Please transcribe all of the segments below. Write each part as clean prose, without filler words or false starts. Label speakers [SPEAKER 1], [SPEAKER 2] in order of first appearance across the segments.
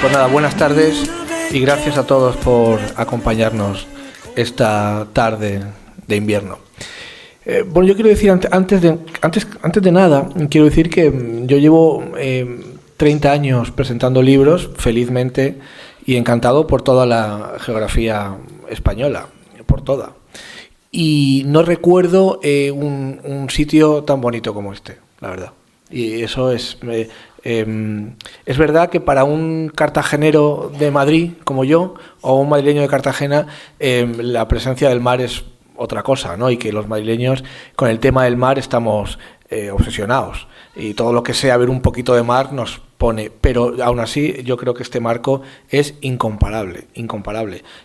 [SPEAKER 1] Pues nada, buenas tardes y gracias a todos por acompañarnos esta tarde de invierno. Bueno, yo quiero decir, antes de nada, quiero decir que yo llevo 30 años presentando libros, felizmente, y encantado por toda la geografía española, por toda. Y no recuerdo un sitio tan bonito como este, la verdad. Y eso es verdad que para un cartagenero de Madrid, como yo, o un madrileño de Cartagena, la presencia del mar es otra cosa, ¿no? Y que los madrileños con el tema del mar estamos obsesionados. Y todo lo que sea ver un poquito de mar nos pone. Pero aún así yo creo que este marco es incomparable.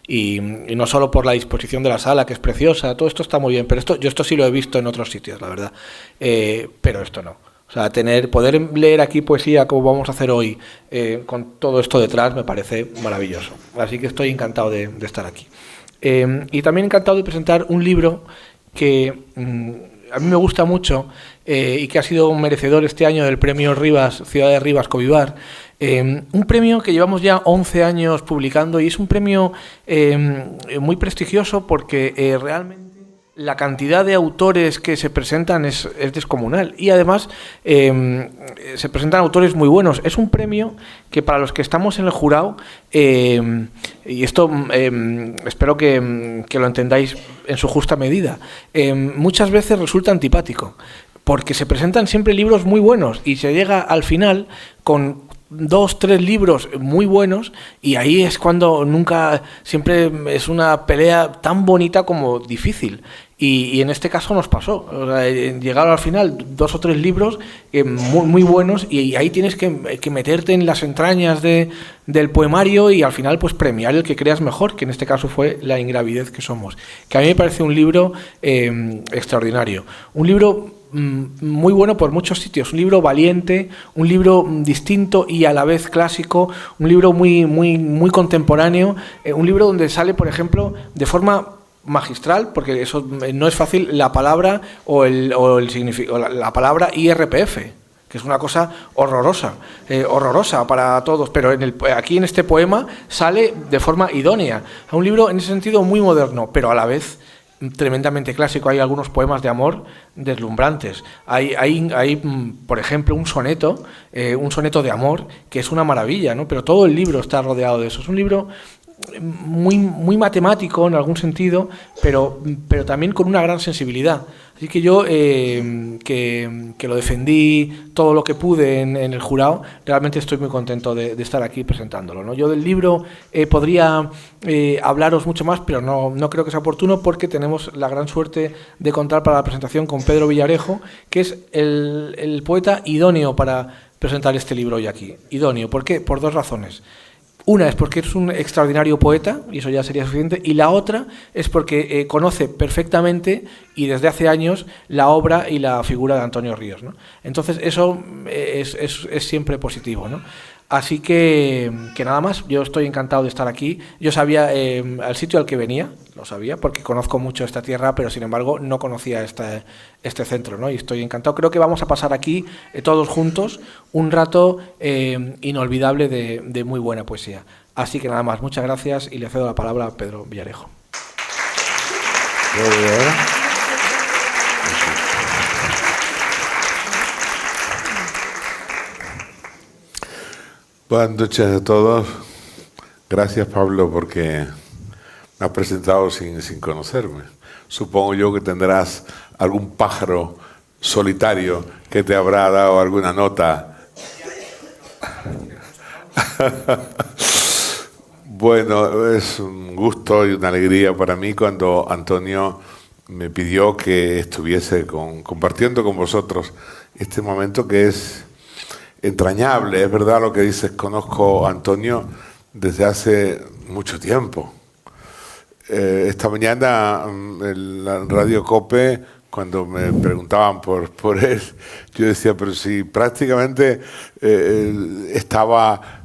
[SPEAKER 1] Y no solo por la disposición de la sala, que es preciosa, todo esto está muy bien, pero yo esto sí lo he visto en otros sitios, la verdad. Pero esto no. O sea, poder leer aquí poesía como vamos a hacer hoy, con todo esto detrás, me parece maravilloso. Así que estoy encantado de estar aquí. Y también encantado de presentar un libro que a mí me gusta mucho y que ha sido un merecedor este año del premio Rivas, Ciudad de Rivas Covivar. Un premio que llevamos ya 11 años publicando y es un premio muy prestigioso porque realmente la cantidad de autores que se presentan es descomunal y además se presentan autores muy buenos. Es un premio que para los que estamos en el jurado, y esto espero que lo entendáis en su justa medida, muchas veces resulta antipático porque se presentan siempre libros muy buenos y se llega al final con 2, 3 libros muy buenos y ahí es cuando siempre es una pelea tan bonita como difícil. Y en este caso nos pasó. O sea, llegaron al final 2 o 3 libros muy, muy buenos y ahí tienes que meterte en las entrañas del poemario y al final pues premiar el que creas mejor, que en este caso fue La ingravidez que somos. Que a mí me parece un libro extraordinario. Un libro muy bueno por muchos sitios, un libro valiente, un libro distinto y a la vez clásico, un libro muy, muy, muy contemporáneo, un libro donde sale, por ejemplo, de forma magistral, porque eso no es fácil, la palabra o el significado, la palabra IRPF, que es una cosa horrorosa para todos, pero aquí en este poema sale de forma idónea. Es un libro en ese sentido muy moderno, pero a la vez tremendamente clásico. Hay algunos poemas de amor deslumbrantes. Hay por ejemplo, un soneto de amor que es una maravilla, ¿no? Pero todo el libro está rodeado de eso. Es un libro muy, muy matemático en algún sentido, pero también con una gran sensibilidad. Así que yo, que lo defendí todo lo que pude en el jurado, realmente estoy muy contento de estar aquí presentándolo, ¿no? Yo del libro podría hablaros mucho más, pero no creo que sea oportuno porque tenemos la gran suerte de contar para la presentación con Pedro Villarejo, que es el poeta idóneo para presentar este libro hoy aquí. Idóneo, ¿por qué? Por 2 razones. Una es porque es un extraordinario poeta, y eso ya sería suficiente, y la otra es porque conoce perfectamente y desde hace años la obra y la figura de Antonio Ríos, ¿no? Entonces eso es siempre positivo, ¿no? Así que nada más, yo estoy encantado de estar aquí. Yo sabía al sitio al que venía, lo sabía, porque conozco mucho esta tierra, pero sin embargo no conocía este centro, ¿no? Y estoy encantado. Creo que vamos a pasar aquí todos juntos un rato inolvidable de muy buena poesía. Así que nada más, muchas gracias y le cedo la palabra a Pedro Villarejo.
[SPEAKER 2] Buenas noches a todos. Gracias, Pablo, porque me has presentado sin conocerme. Supongo yo que tendrás algún pájaro solitario que te habrá dado alguna nota. Bueno, es un gusto y una alegría para mí cuando Antonio me pidió que estuviese compartiendo con vosotros este momento que es entrañable. Es verdad lo que dices, conozco a Antonio desde hace mucho tiempo. Esta mañana en la Radio COPE, cuando me preguntaban por él, yo decía, pero si prácticamente estaba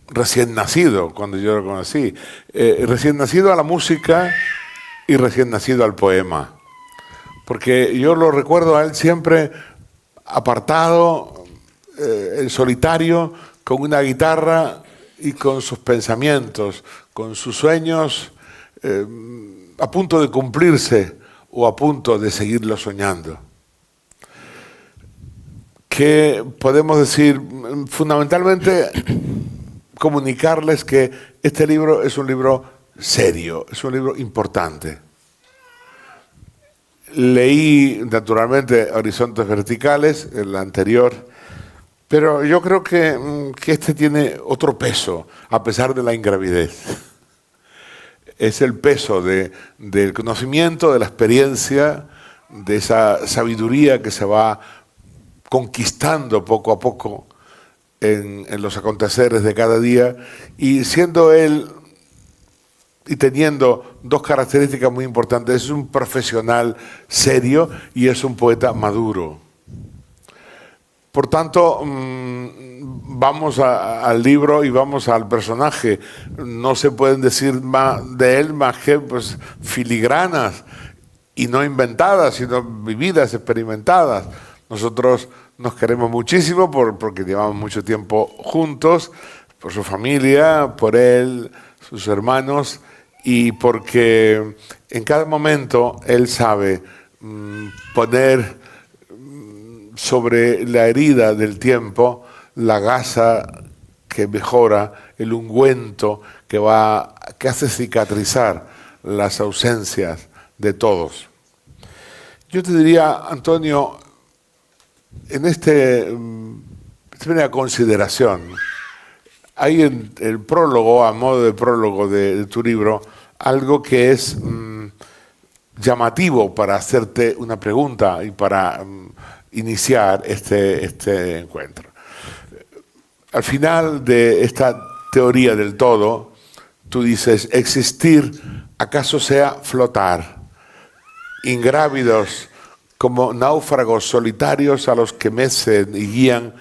[SPEAKER 2] recién nacido cuando yo lo conocí. Recién nacido a la música y recién nacido al poema. Porque yo lo recuerdo a él siempre apartado, el solitario, con una guitarra y con sus pensamientos, con sus sueños a punto de cumplirse o a punto de seguirlo soñando. ¿Qué podemos decir? Fundamentalmente comunicarles que este libro es un libro serio, es un libro importante. Leí naturalmente Horizontes Verticales, el anterior, pero yo creo que este tiene otro peso, a pesar de la ingravidez. Es el peso del conocimiento, de la experiencia, de esa sabiduría que se va conquistando poco a poco en los aconteceres de cada día, y siendo él y teniendo dos características muy importantes: es un profesional serio y es un poeta maduro. Por tanto, vamos al libro y vamos al personaje. No se pueden decir más de él más que pues, filigranas, y no inventadas, sino vividas, experimentadas. Nosotros nos queremos muchísimo porque llevamos mucho tiempo juntos, por su familia, por él, sus hermanos, y porque en cada momento él sabe poner sobre la herida del tiempo la gasa que mejora, el ungüento que hace cicatrizar las ausencias de todos. Yo te diría, Antonio, en esta primera consideración, hay en el prólogo, a modo de prólogo de tu libro, algo que es llamativo para hacerte una pregunta y para iniciar este encuentro. Al final de esta teoría del todo, tú dices: existir acaso sea flotar, ingrávidos como náufragos solitarios a los que mecen y guían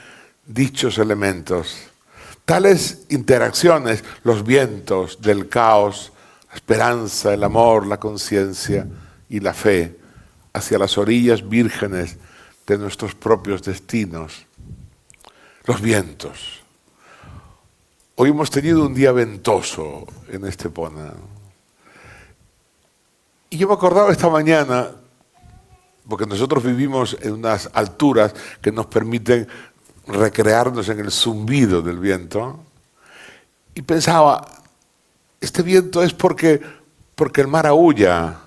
[SPEAKER 2] dichos elementos. Tales interacciones, los vientos del caos, la esperanza, el amor, la conciencia y la fe, hacia las orillas vírgenes de nuestros propios destinos. Los vientos. Hoy hemos tenido un día ventoso en Estepona. Y yo me acordaba esta mañana, porque nosotros vivimos en unas alturas que nos permiten recrearnos en el zumbido del viento, y pensaba, este viento es porque el mar aúlla,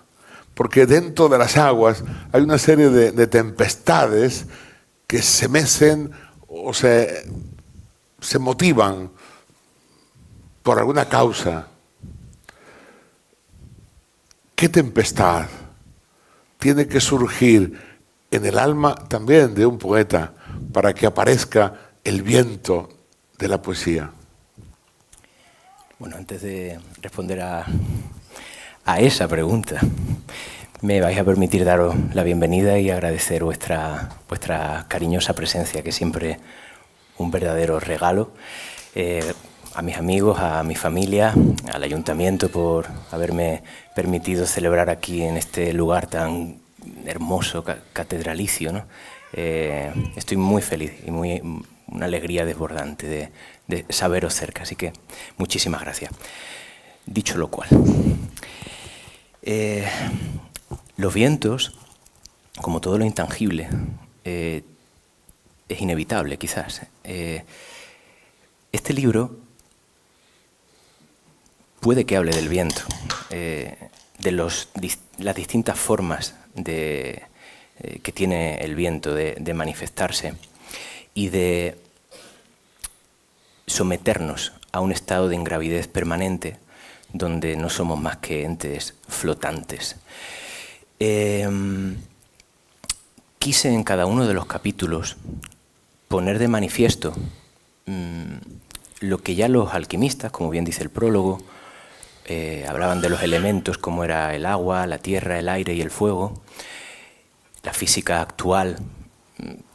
[SPEAKER 2] porque dentro de las aguas hay una serie de tempestades que se mecen o se motivan por alguna causa. ¿Qué tempestad tiene que surgir en el alma también de un poeta para que aparezca el viento de la poesía?
[SPEAKER 3] Bueno, antes de responder a esa pregunta, me vais a permitir daros la bienvenida y agradecer vuestra cariñosa presencia, que es siempre un verdadero regalo. A mis amigos, a mi familia, al ayuntamiento por haberme permitido celebrar aquí en este lugar tan hermoso, catedralicio, ¿no? Estoy muy feliz y una alegría desbordante de saberos cerca, así que muchísimas gracias. Dicho lo cual, los vientos, como todo lo intangible, es inevitable quizás. Este libro puede que hable del viento, de las distintas formas que tiene el viento de manifestarse y de someternos a un estado de ingravidez permanente donde no somos más que entes flotantes. Quise en cada uno de los capítulos poner de manifiesto lo que ya los alquimistas, como bien dice el prólogo, hablaban de los elementos como era el agua, la tierra, el aire y el fuego. La física actual,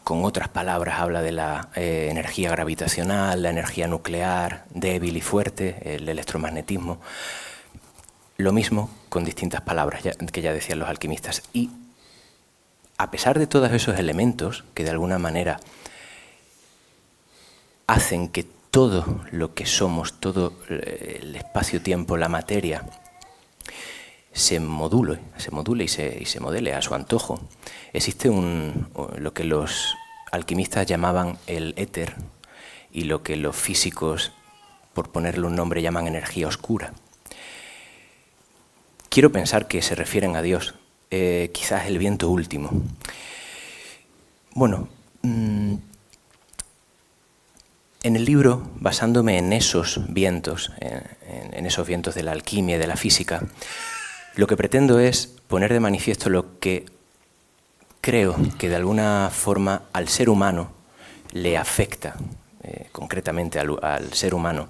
[SPEAKER 3] con otras palabras, habla de la energía gravitacional, la energía nuclear, débil y fuerte, el electromagnetismo. Lo mismo con distintas palabras que ya decían los alquimistas. Y a pesar de todos esos elementos que de alguna manera hacen que todo lo que somos, todo el espacio-tiempo, la materia, se module y se modele a su antojo. Existe lo que los alquimistas llamaban el éter y lo que los físicos, por ponerle un nombre, llaman energía oscura. Quiero pensar que se refieren a Dios, quizás el viento último. Bueno, en el libro, basándome en esos vientos, en esos vientos de la alquimia y de la física, lo que pretendo es poner de manifiesto lo que creo que de alguna forma al ser humano le afecta, concretamente al ser humano,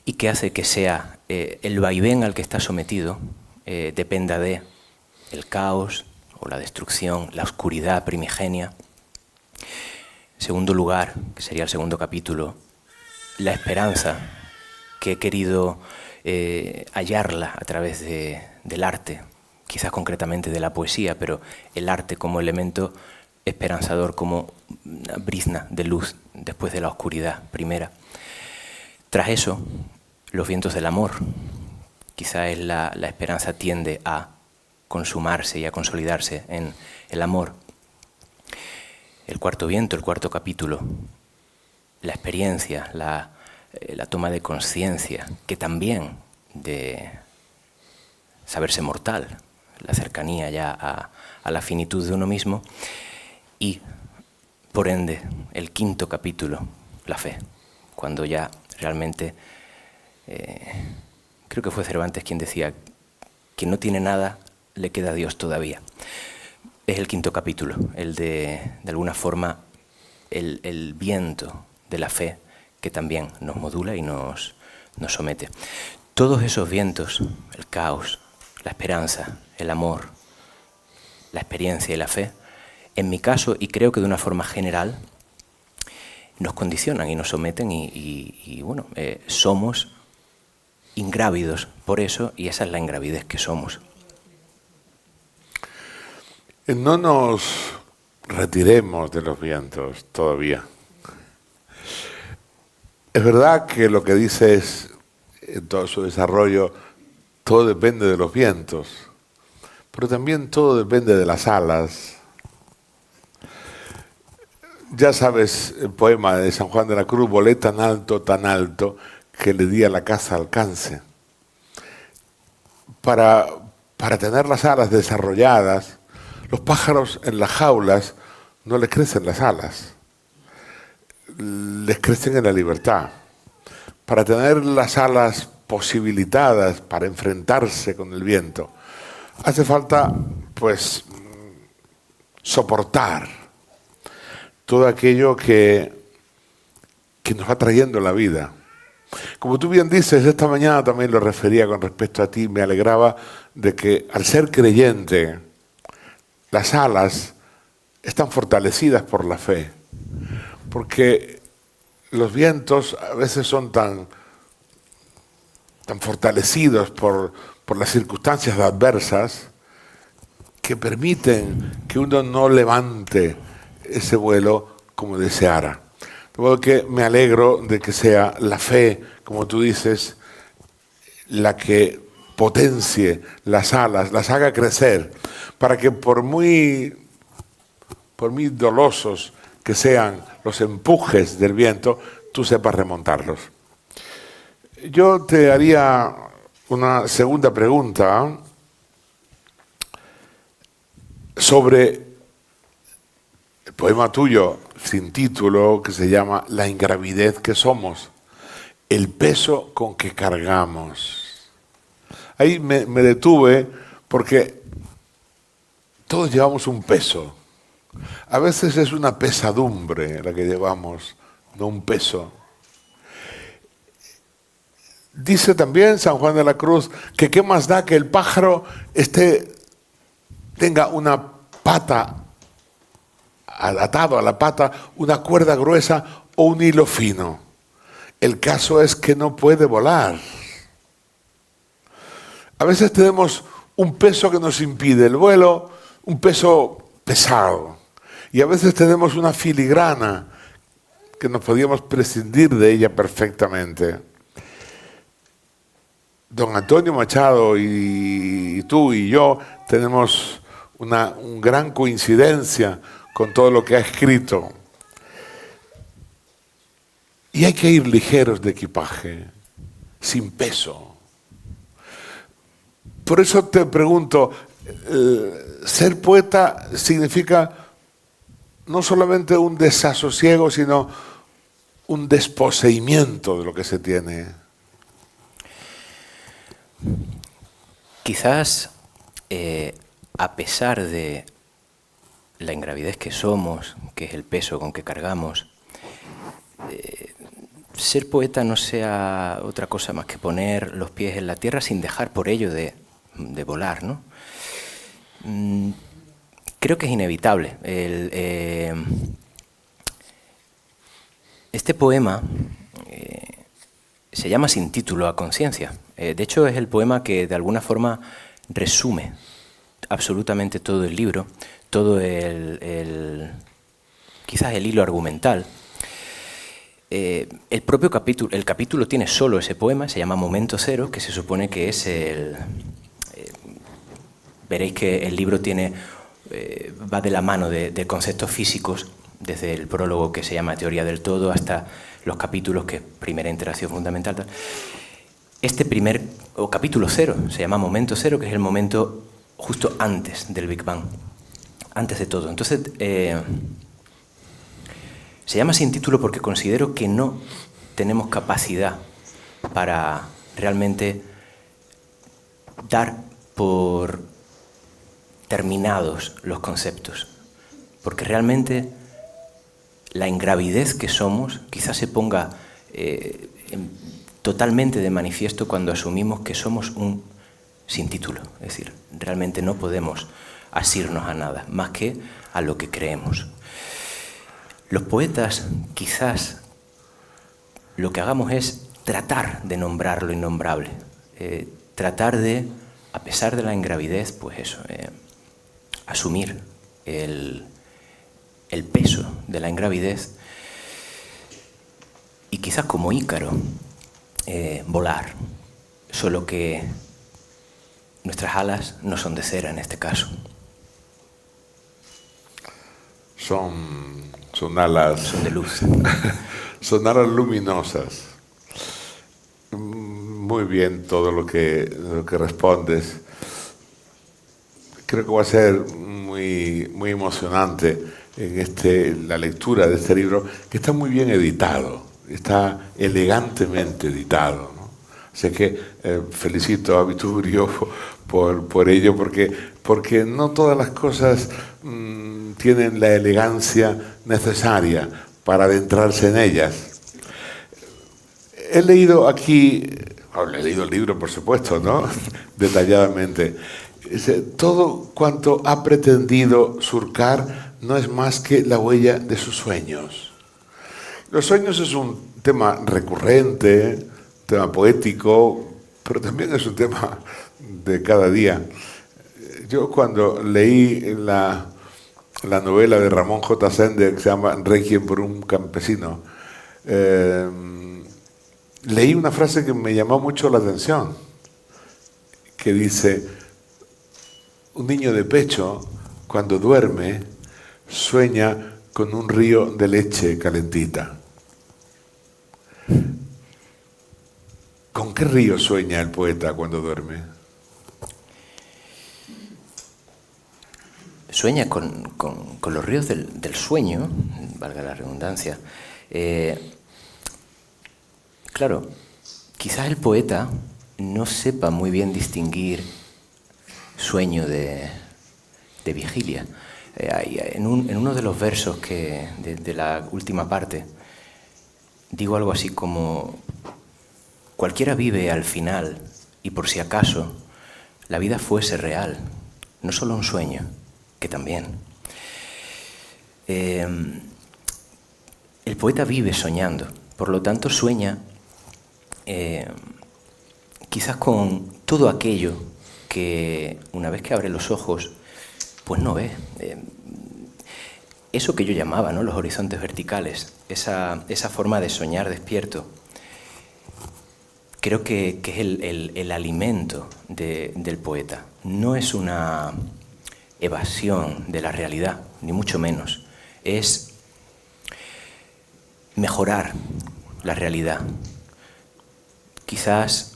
[SPEAKER 3] y que hace que sea el vaivén al que está sometido dependa de el caos o la destrucción, la oscuridad primigenia. En segundo lugar, que sería el segundo capítulo, la esperanza, que he querido hallarla a través del arte, quizás concretamente de la poesía, pero el arte como elemento esperanzador, como una brizna de luz después de la oscuridad primera. Tras eso, los vientos del amor. Quizás la esperanza tiende a consumarse y a consolidarse en el amor. El cuarto viento, el cuarto capítulo, la experiencia, la toma de conciencia, que también de saberse mortal, la cercanía ya a la finitud de uno mismo, y, por ende, el quinto capítulo, la fe, cuando ya realmente, creo que fue Cervantes quien decía que no tiene nada, le queda a Dios todavía. Es el quinto capítulo, el de alguna forma, el viento de la fe que también nos modula y nos somete. Todos esos vientos, el caos, la esperanza, el amor, la experiencia y la fe, en mi caso, y creo que de una forma general, nos condicionan y nos someten y bueno, somos ingrávidos por eso, y esa es la ingravidez que somos.
[SPEAKER 2] No nos retiremos de los vientos todavía. Es verdad que lo que dice es, en todo su desarrollo, todo depende de los vientos, pero también todo depende de las alas. Ya sabes, el poema de San Juan de la Cruz: volé tan alto, que le di a la casa alcance. Para tener las alas desarrolladas, los pájaros en las jaulas no les crecen las alas, les crecen en la libertad. Para tener las alas posibilitadas para enfrentarse con el viento, hace falta, pues, soportar todo aquello que nos va trayendo la vida. Como tú bien dices, esta mañana también lo refería con respecto a ti, me alegraba de que al ser creyente, las alas están fortalecidas por la fe, porque los vientos a veces son tan fortalecidos por las circunstancias adversas que permiten que uno no levante ese vuelo como deseara. De modo que me alegro de que sea la fe, como tú dices, la que potencie las alas, las haga crecer, para que por muy dolosos que sean los empujes del viento, tú sepas remontarlos. Yo te haría una segunda pregunta sobre el poema tuyo sin título que se llama La ingravidez que somos, el peso con que cargamos. Ahí me detuve porque todos llevamos un peso. A veces es una pesadumbre la que llevamos, no un peso. Dice también San Juan de la Cruz que qué más da que el pájaro tenga una pata, atado a la pata, una cuerda gruesa o un hilo fino. El caso es que no puede volar. A veces tenemos un peso que nos impide el vuelo, un peso pesado. Y a veces tenemos una filigrana que nos podíamos prescindir de ella perfectamente. Don Antonio Machado y tú y yo tenemos una gran coincidencia con todo lo que ha escrito. Y hay que ir ligeros de equipaje, sin peso. Por eso te pregunto, ser poeta significa no solamente un desasosiego, sino un desposeimiento de lo que se tiene.
[SPEAKER 3] Quizás, a pesar de la ingravidez que somos, que es el peso con que cargamos, ser poeta no sea otra cosa más que poner los pies en la tierra sin dejar por ello de volar, ¿no? Creo que es inevitable. Este poema se llama Sin título a conciencia. De hecho, es el poema que de alguna forma resume absolutamente todo el libro, todo quizás el hilo argumental. El propio capítulo, el capítulo tiene solo ese poema, se llama Momento Cero, que se supone que es veréis que el libro va de la mano de conceptos físicos, desde el prólogo que se llama Teoría del Todo hasta los capítulos que es Primera Interacción Fundamental. Este capítulo cero se llama Momento Cero, que es el momento justo antes del Big Bang, antes de todo. Entonces, se llama Sin título porque considero que no tenemos capacidad para realmente dar por terminados los conceptos, porque realmente la ingravidez que somos quizás se ponga totalmente de manifiesto cuando asumimos que somos un sin título. Es decir, realmente no podemos asirnos a nada, más que a lo que creemos. Los poetas, quizás, lo que hagamos es tratar de nombrar lo innombrable, tratar de, a pesar de la ingravidez, pues eso, asumir el peso de la ingravidez y quizás como Ícaro, volar, solo que nuestras alas no son de cera en este caso.
[SPEAKER 2] Son alas...
[SPEAKER 3] Son de luz.
[SPEAKER 2] Son alas luminosas. Muy bien todo lo que respondes. Creo que va a ser muy, muy emocionante en la lectura de este libro, que está muy bien editado, está elegantemente editado, ¿no? Así que felicito a Vittorio por ello, porque no todas las cosas tienen la elegancia necesaria para adentrarse en ellas. He leído aquí, he leído el libro, por supuesto, ¿no? Detalladamente. Todo cuanto ha pretendido surcar no es más que la huella de sus sueños. Los sueños es un tema recurrente, un tema poético, pero también es un tema de cada día. Yo cuando leí la novela de Ramón J. Sender, que se llama Requiem por un campesino, leí una frase que me llamó mucho la atención, que dice: un niño de pecho, cuando duerme, sueña con un río de leche calentita. ¿Con qué río sueña el poeta cuando duerme?
[SPEAKER 3] Sueña con los ríos del sueño, valga la redundancia. Claro, quizás el poeta no sepa muy bien distinguir sueño de vigilia. En uno de los versos de la última parte, digo algo así como: cualquiera vive al final, y por si acaso la vida fuese real, no solo un sueño, que también. El poeta vive soñando, por lo tanto sueña quizás con todo aquello que una vez que abre los ojos, pues no ve. eso que yo llamaba, ¿no?, los horizontes verticales, esa forma de soñar despierto, creo que es el alimento del poeta. No es una evasión de la realidad, ni mucho menos. Es mejorar la realidad. Quizás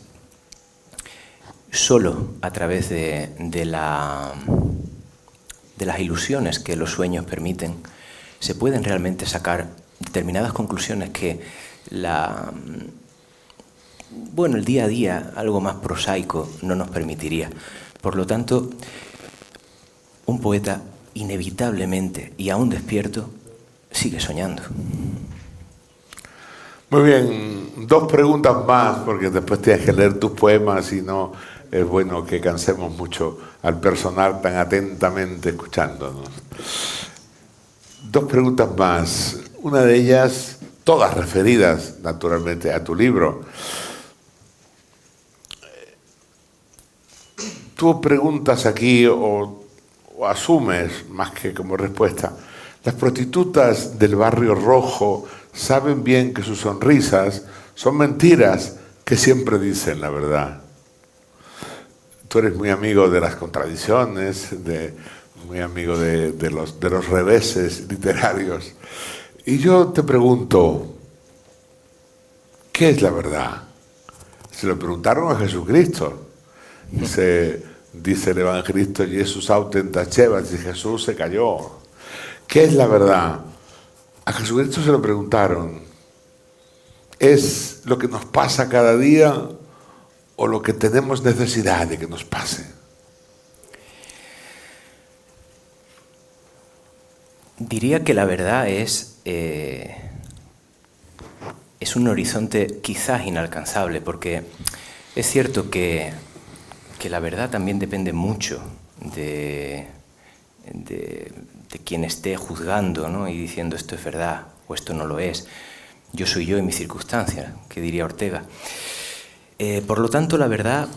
[SPEAKER 3] solo a través de las ilusiones que los sueños permiten, se pueden realmente sacar determinadas conclusiones que el día a día, algo más prosaico, no nos permitiría. Por lo tanto, un poeta inevitablemente, y aún despierto, sigue soñando.
[SPEAKER 2] Muy bien, 2 preguntas más, porque después tienes que leer tus poemas y no es bueno que cansemos mucho al personal tan atentamente escuchándonos. 2 preguntas más, una de ellas, todas referidas naturalmente a tu libro. Tú preguntas aquí o asumes, más que como respuesta, las prostitutas del Barrio Rojo saben bien que sus sonrisas son mentiras que siempre dicen la verdad. Tú eres muy amigo de las contradicciones, muy amigo de los reveses literarios. Y yo te pregunto, ¿qué es la verdad? Se lo preguntaron a Jesucristo. Dice el evangelista, Jesús autentachevas, y Jesús se cayó. ¿Qué es la verdad? A Jesucristo se lo preguntaron. ¿Es lo que nos pasa cada día o lo que tenemos necesidad de que nos pase?
[SPEAKER 3] Diría que la verdad es un horizonte quizás inalcanzable, porque es cierto que la verdad también depende mucho de quien esté juzgando, ¿no?, y diciendo esto es verdad o esto no lo es. Yo soy yo y mis circunstancias, que diría Ortega. Por lo tanto, la verdad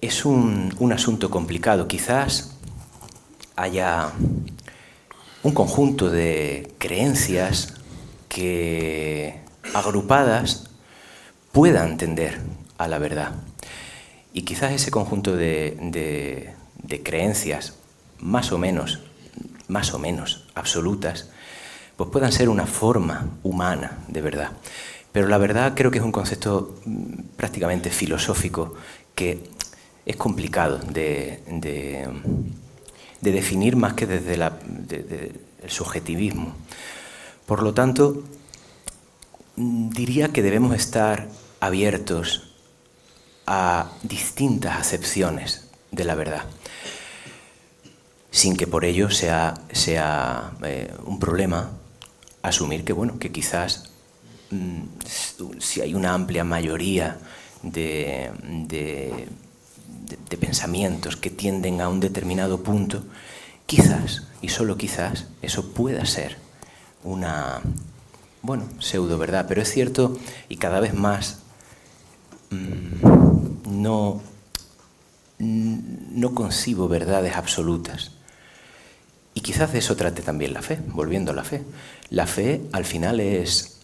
[SPEAKER 3] es un asunto complicado. Quizás haya un conjunto de creencias que, agrupadas, puedan tender a la verdad. Y quizás ese conjunto de creencias más o menos absolutas, pues puedan ser una forma humana de verdad. Pero la verdad creo que es un concepto prácticamente filosófico que es complicado de definir más que desde el subjetivismo. Por lo tanto, diría que debemos estar abiertos a distintas acepciones de la verdad, sin que por ello sea un problema asumir que quizás si hay una amplia mayoría de pensamientos que tienden a un determinado punto, quizás, y solo quizás, eso pueda ser una pseudo verdad. Pero es cierto, y cada vez más no concibo verdades absolutas. Y quizás de eso trate también la fe, volviendo a la fe. La fe al final es...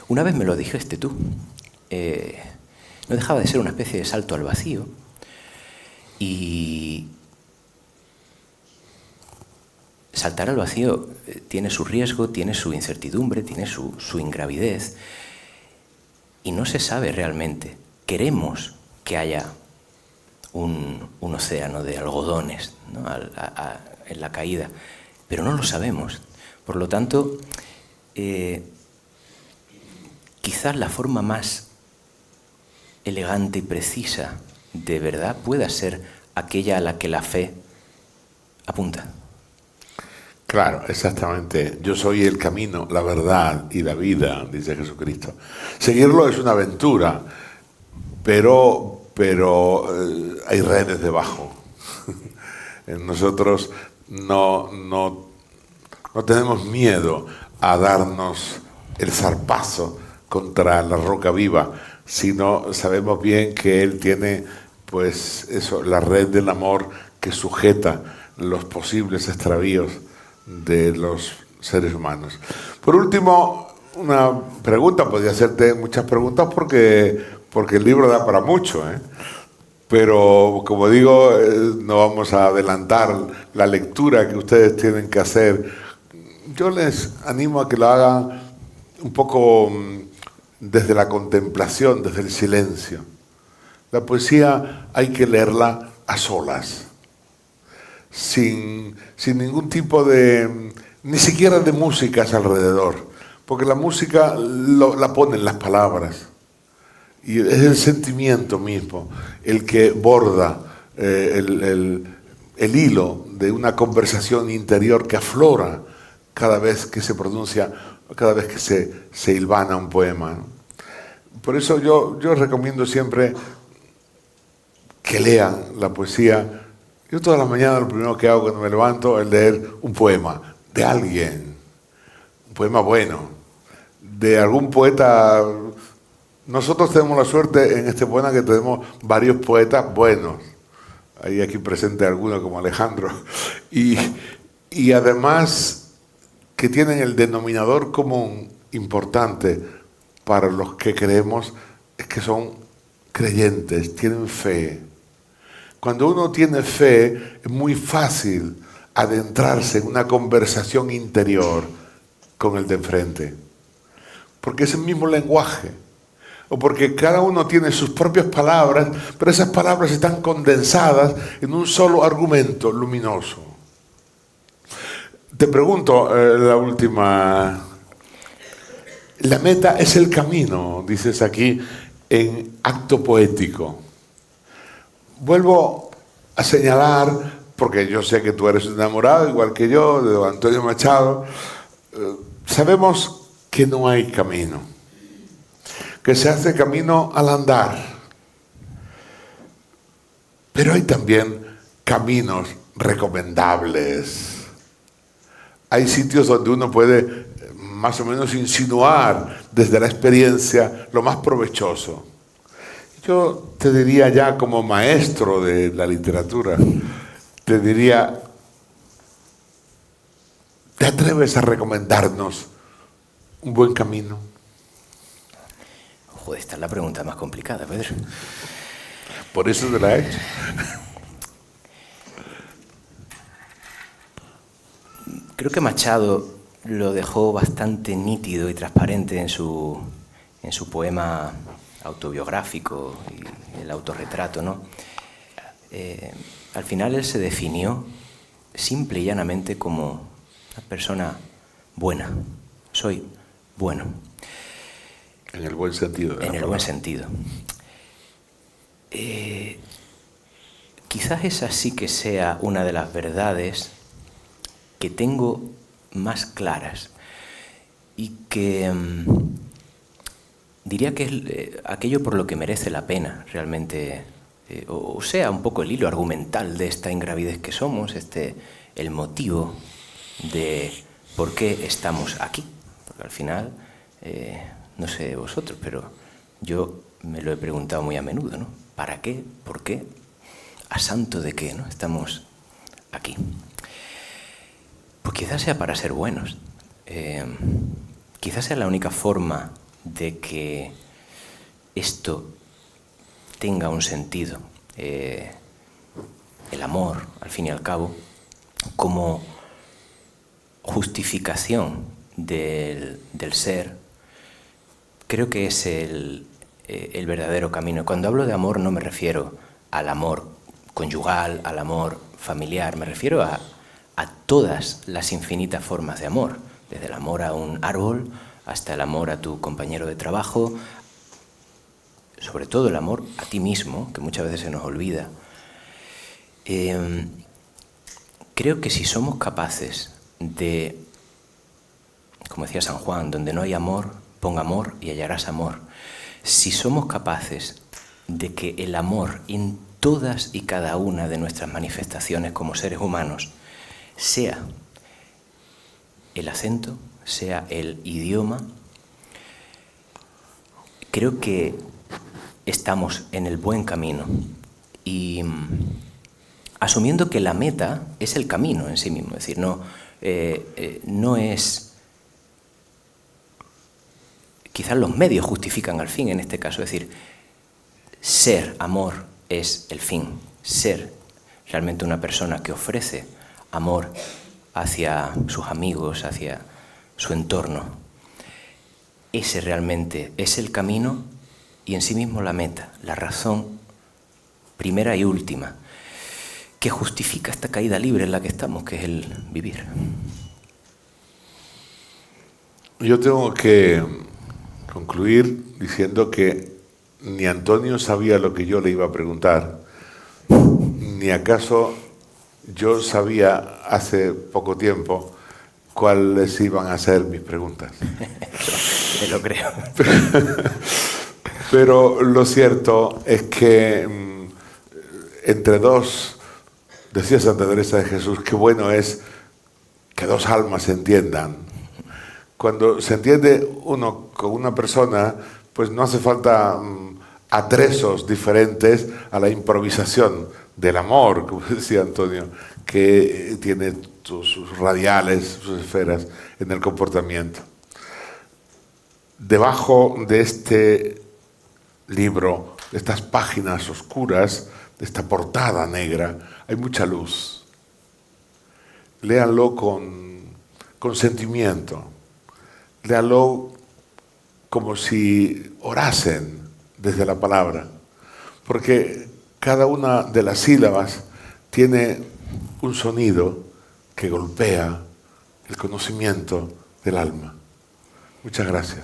[SPEAKER 3] Una vez me lo dijiste tú, no dejaba de ser una especie de salto al vacío. Y saltar al vacío tiene su riesgo, tiene su incertidumbre, tiene su ingravidez. Y no se sabe realmente. Queremos que haya un océano de algodones, ¿no?, en la caída, pero no lo sabemos. Por lo tanto, quizás la forma más elegante y precisa de verdad pueda ser aquella a la que la fe apunta.
[SPEAKER 2] Claro, exactamente. Yo soy el camino, la verdad y la vida, dice Jesucristo. Seguirlo es una aventura, pero hay redes debajo. Nosotros no tenemos miedo a darnos el zarpazo contra la roca viva, sino sabemos bien que Él tiene, pues eso, la red del amor que sujeta los posibles extravíos de los seres humanos. Por último, una pregunta, podría hacerte muchas preguntas porque el libro da para mucho, ¿eh? Pero, como digo, no vamos a adelantar la lectura que ustedes tienen que hacer. Yo les animo a que lo hagan un poco desde la contemplación, desde el silencio. La poesía hay que leerla a solas, sin ningún tipo de, ni siquiera de músicas alrededor, porque la música la ponen las palabras. Y es el sentimiento mismo el que borda el hilo de una conversación interior que aflora cada vez que se pronuncia, cada vez que se hilvana un poema, ¿no? Por eso yo recomiendo siempre que lean la poesía. Yo todas las mañanas lo primero que hago cuando me levanto es leer un poema de alguien, un poema bueno, de algún poeta. Nosotros tenemos la suerte en este poema que tenemos varios poetas buenos. Hay aquí presente algunos como Alejandro. Y además que tienen el denominador común importante para los que creemos es que son creyentes, tienen fe. Cuando uno tiene fe es muy fácil adentrarse en una conversación interior con el de enfrente. Porque es el mismo lenguaje. O porque cada uno tiene sus propias palabras, pero esas palabras están condensadas en un solo argumento luminoso. Te pregunto, la última. La meta es el camino, dices aquí, en acto poético. Vuelvo a señalar, porque yo sé que tú eres enamorado, igual que yo, de don Antonio Machado. Sabemos que no hay camino, que se hace camino al andar. Pero hay también caminos recomendables. Hay sitios donde uno puede más o menos insinuar desde la experiencia lo más provechoso. Yo te diría ya como maestro de la literatura, te diría, ¿te atreves a recomendarnos un buen camino?
[SPEAKER 3] Joder, esta es la pregunta más complicada, Pedro.
[SPEAKER 2] Por eso te la he hecho.
[SPEAKER 3] Creo que Machado lo dejó bastante nítido y transparente en su poema autobiográfico y el autorretrato, ¿no? Al final él se definió simple y llanamente como una persona buena. Soy bueno.
[SPEAKER 2] En el buen sentido.
[SPEAKER 3] En el buen sentido. Quizás esa sí que sea una de las verdades que tengo más claras y que diría que es aquello por lo que merece la pena realmente, o sea, un poco el hilo argumental de esta ingravidez que somos, el motivo de por qué estamos aquí. Porque al final, no sé vosotros, pero yo me lo he preguntado muy a menudo, ¿no? ¿Para qué? ¿Por qué? ¿A santo de qué, no? Estamos aquí. Pues quizás sea para ser buenos. Quizás sea la única forma de que esto tenga un sentido. El amor, al fin y al cabo, como justificación del ser, creo que es el verdadero camino. Cuando hablo de amor no me refiero al amor conyugal, al amor familiar, me refiero a todas las infinitas formas de amor, desde el amor a un árbol hasta el amor a tu compañero de trabajo, sobre todo el amor a ti mismo, que muchas veces se nos olvida. Creo que si somos capaces de, como decía San Juan, donde no hay amor, pon amor y hallarás amor. Si somos capaces de que el amor en todas y cada una de nuestras manifestaciones como seres humanos sea el acento, sea el idioma, creo que estamos en el buen camino y asumiendo que la meta es el camino en sí mismo, es decir, no no es... Quizás los medios justifican al fin en este caso, es decir, ser amor es el fin, ser realmente una persona que ofrece amor hacia sus amigos, hacia su entorno. Ese realmente es el camino y en sí mismo la meta, la razón primera y última, que justifica esta caída libre en la que estamos, que es el vivir.
[SPEAKER 2] Yo tengo que concluir diciendo que ni Antonio sabía lo que yo le iba a preguntar, ni acaso yo sabía hace poco tiempo cuáles iban a ser mis preguntas.
[SPEAKER 3] Te lo creo.
[SPEAKER 2] Pero lo cierto es que entre dos, decía Santa Teresa de Jesús, qué bueno es que dos almas se entiendan. Cuando se entiende uno con una persona, pues no hace falta atrezos diferentes a la improvisación del amor, como decía Antonio, que tiene sus radiales, sus esferas en el comportamiento. Debajo de este libro, de estas páginas oscuras, de esta portada negra, hay mucha luz. Léanlo con sentimiento. Léanlo como si orasen desde la palabra, porque cada una de las sílabas tiene un sonido que golpea el conocimiento del alma. Muchas gracias.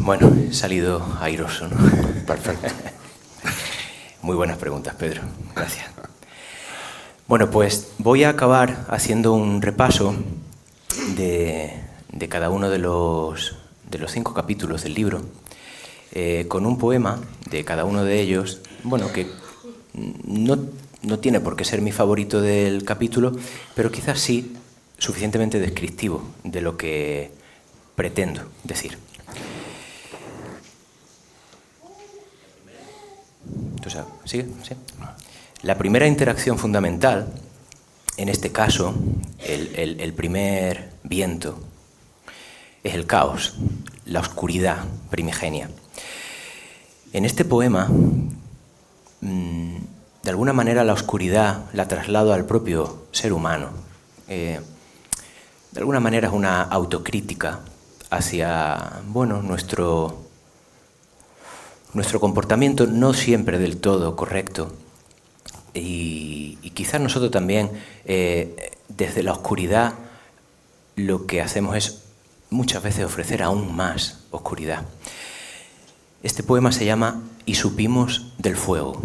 [SPEAKER 3] Bueno, he salido airoso, ¿no?
[SPEAKER 2] Perfecto.
[SPEAKER 3] Muy buenas preguntas, Pedro. Gracias. Bueno, pues voy a acabar haciendo un repaso de cada uno de los 5 capítulos del libro, con un poema de cada uno de ellos, bueno, que no tiene por qué ser mi favorito del capítulo, pero quizás sí suficientemente descriptivo de lo que pretendo decir. Entonces, ¿sigue? ¿Sí? La primera interacción fundamental, en este caso, el primer viento, es el caos, la oscuridad primigenia. En este poema, de alguna manera la oscuridad la traslado al propio ser humano. De alguna manera es una autocrítica hacia, bueno, nuestro comportamiento no siempre del todo correcto. Y quizás nosotros también, desde la oscuridad, lo que hacemos es muchas veces ofrecer aún más oscuridad. Este poema se llama Y supimos del fuego.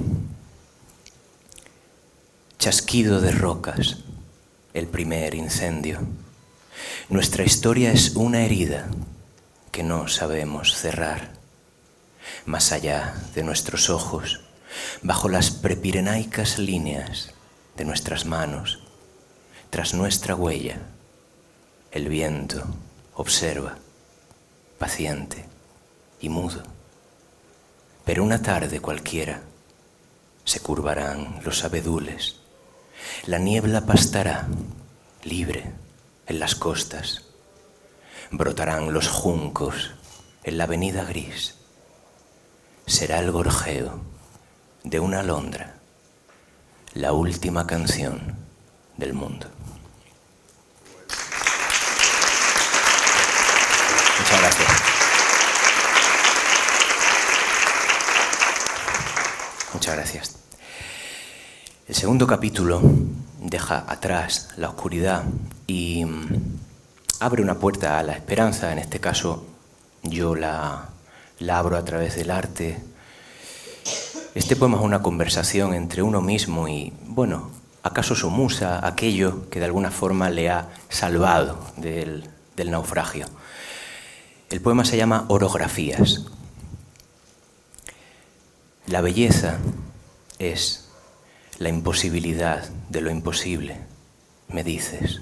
[SPEAKER 3] Chasquido de rocas, el primer incendio. Nuestra historia es una herida que no sabemos cerrar. Más allá de nuestros ojos, bajo las prepirenaicas líneas de nuestras manos, tras nuestra huella, el viento observa, paciente y mudo. Pero una tarde cualquiera se curvarán los abedules, la niebla pastará libre en las costas, brotarán los juncos en la avenida gris. Será el gorjeo de una alondra, la última canción del mundo. Muchas gracias. Muchas gracias. El segundo capítulo deja atrás la oscuridad y abre una puerta a la esperanza. En este caso, yo la abro a través del arte. Este poema es una conversación entre uno mismo y, bueno, acaso su musa, aquello que de alguna forma le ha salvado del naufragio. El poema se llama Orografías. La belleza es la imposibilidad de lo imposible, me dices.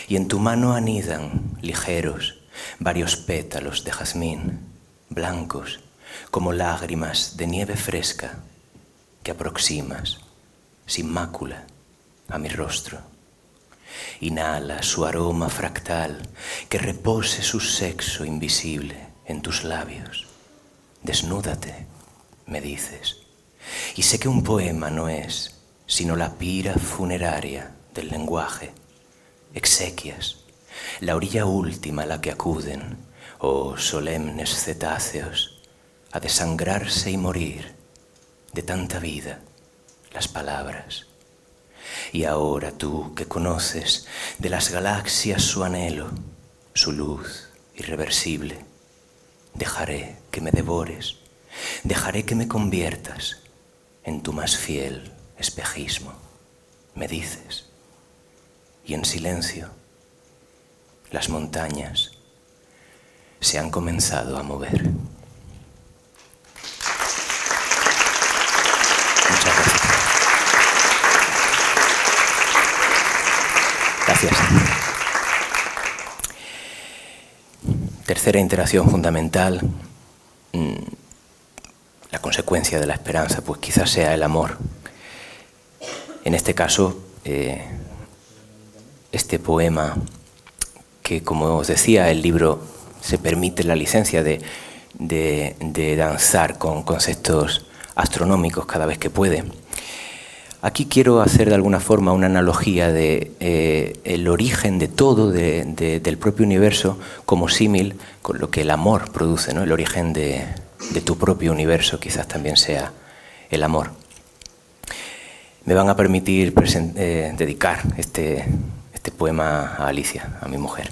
[SPEAKER 3] y en tu mano anidan, ligeros, varios pétalos de jazmín, blancos como lágrimas de nieve fresca que aproximas, sin mácula, a mi rostro. Inhala su aroma fractal, que repose su sexo invisible en tus labios. Desnúdate, me dices, y sé que un poema no es sino la pira funeraria del lenguaje, exequias, la orilla última a la que acuden, oh solemnes cetáceos, a desangrarse y morir de tanta vida las palabras. Y ahora tú que conoces de las galaxias su anhelo, su luz irreversible, dejaré que me devores, dejaré que me conviertas en tu más fiel espejismo, me dices. Y en silencio, las montañas se han comenzado a mover. Muchas gracias. Gracias. Tercera interacción fundamental. La consecuencia de la esperanza, pues quizás sea el amor. En este caso, este poema, que como os decía, el libro se permite la licencia de danzar con conceptos astronómicos cada vez que puede. Aquí quiero hacer de alguna forma una analogía de el origen de todo, del propio universo, como símil con lo que el amor produce, ¿no? El origen de tu propio universo quizás también sea el amor. Me van a permitir dedicar este poema a Alicia, a mi mujer.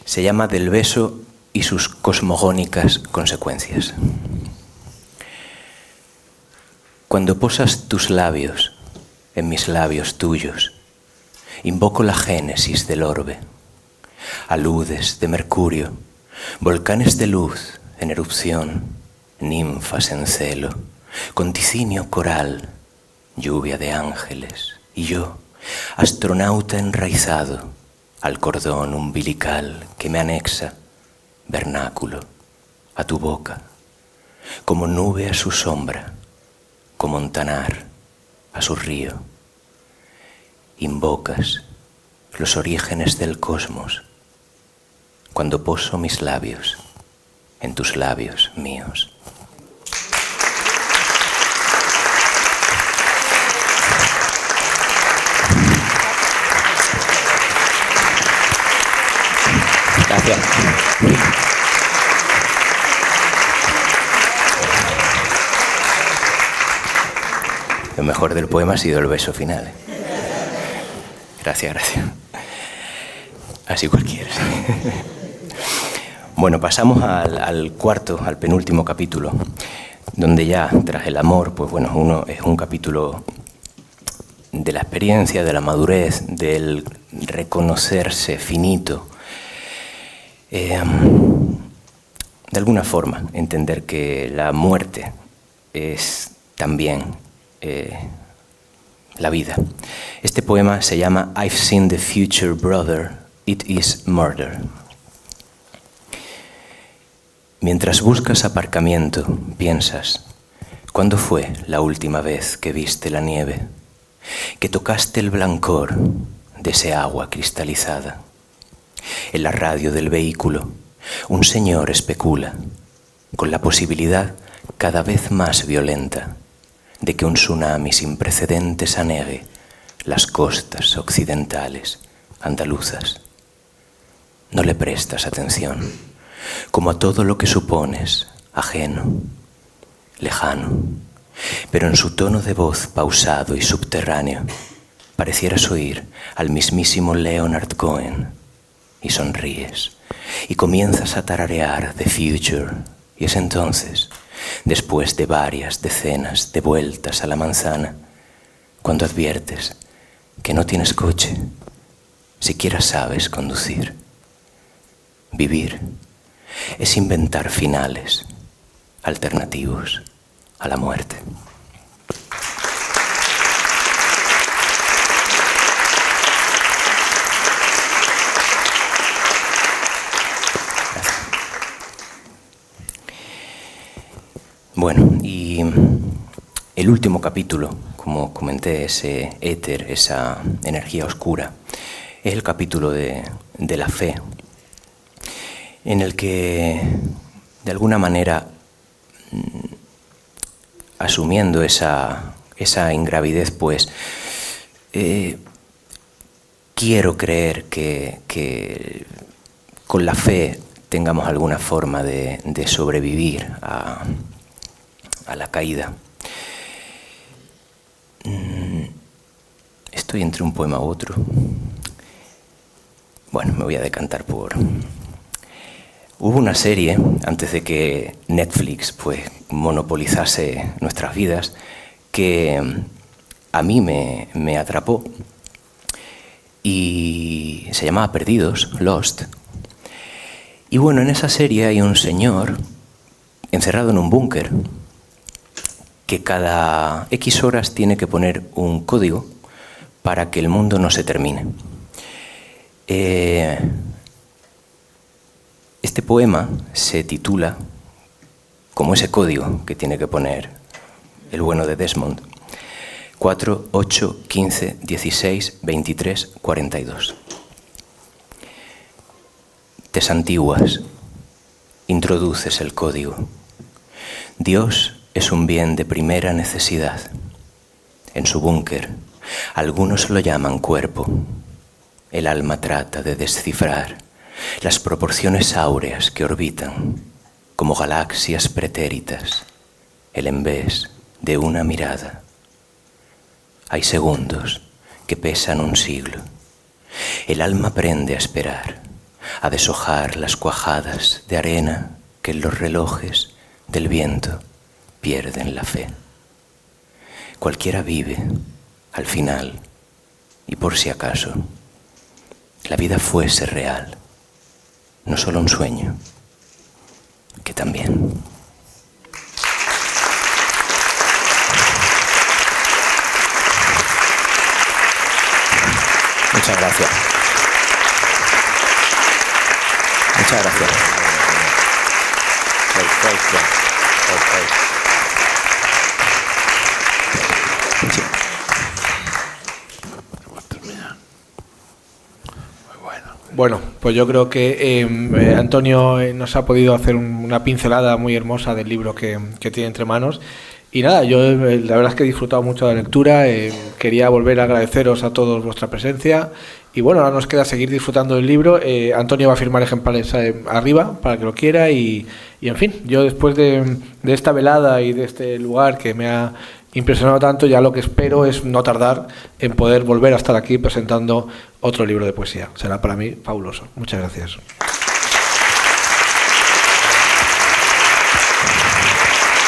[SPEAKER 3] Se llama Del beso y sus cosmogónicas consecuencias. Cuando posas tus labios en mis labios tuyos, invoco la génesis del orbe. Aludes de Mercurio, volcanes de luz en erupción, ninfas en celo, conticinio coral, lluvia de ángeles, y yo, astronauta enraizado al cordón umbilical que me anexa, vernáculo, a tu boca, como nube a su sombra, como Montanar a su río. Invocas los orígenes del cosmos cuando poso mis labios en tus labios míos. Gracias. Lo mejor del poema ha sido el beso final. Gracias, gracias. Así cualquiera. Bueno, pasamos al penúltimo capítulo, donde ya tras el amor, pues bueno, es un capítulo de la experiencia, de la madurez, del reconocerse finito. De alguna forma, entender que la muerte es también la vida. Este poema se llama I've seen the future, brother, it is murder. Mientras buscas aparcamiento, piensas, ¿cuándo fue la última vez que viste la nieve? Que tocaste el blancor de ese agua cristalizada. En la radio del vehículo, un señor especula, con la posibilidad cada vez más violenta de que un tsunami sin precedentes anegue las costas occidentales andaluzas. No le prestas atención, como a todo lo que supones ajeno, lejano, pero en su tono de voz pausado y subterráneo parecieras oír al mismísimo Leonard Cohen, y sonríes y comienzas a tararear The Future, y es entonces, después de varias decenas de vueltas a la manzana, cuando adviertes que no tienes coche, siquiera sabes conducir. Vivir es inventar finales alternativos a la muerte. Bueno, y el último capítulo, como comenté, ese éter, esa energía oscura, es el capítulo de la fe, en el que, de alguna manera, asumiendo esa ingravidez, pues, quiero creer que con la fe tengamos alguna forma de sobrevivir a la caída. Estoy entre un poema u otro. Bueno, me voy a decantar por... Hubo una serie, antes de que Netflix pues monopolizase nuestras vidas, que a mí me atrapó y se llamaba Perdidos, Lost. Y bueno, en esa serie hay un señor encerrado en un búnker que cada X horas tiene que poner un código para que el mundo no se termine. Este poema se titula como ese código que tiene que poner el bueno de Desmond: 4, 8, 15, 16, 23, 42. Te santiguas, introduces el código. Dios es un bien de primera necesidad. En su búnker, algunos lo llaman cuerpo. El alma trata de descifrar las proporciones áureas que orbitan como galaxias pretéritas, el envés de una mirada. Hay segundos que pesan un siglo. El alma aprende a esperar, a deshojar las cuajadas de arena que en los relojes del viento pierden la fe. Cualquiera vive, al final, y por si acaso, la vida fuese real, no solo un sueño, que también. Muchas gracias. Muchas gracias.
[SPEAKER 2] Perfecto. Perfecto.
[SPEAKER 3] Sí.
[SPEAKER 1] Bueno, pues yo creo que Antonio nos ha podido hacer una pincelada muy hermosa del libro que tiene entre manos. Y nada, yo la verdad es que he disfrutado mucho de la lectura. Quería volver a agradeceros a todos vuestra presencia. Y bueno, ahora nos queda seguir disfrutando del libro. Antonio va a firmar ejemplares arriba para que lo quiera. Y en fin, yo después de esta velada y de este lugar que me ha impresionado tanto, ya lo que espero es no tardar en poder volver a estar aquí presentando otro libro de poesía. Será para mí fabuloso. Muchas gracias.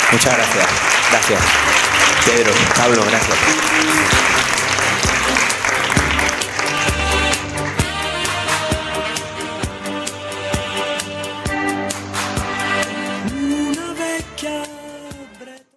[SPEAKER 3] Muchas gracias. Gracias. Pedro, Pablo, gracias.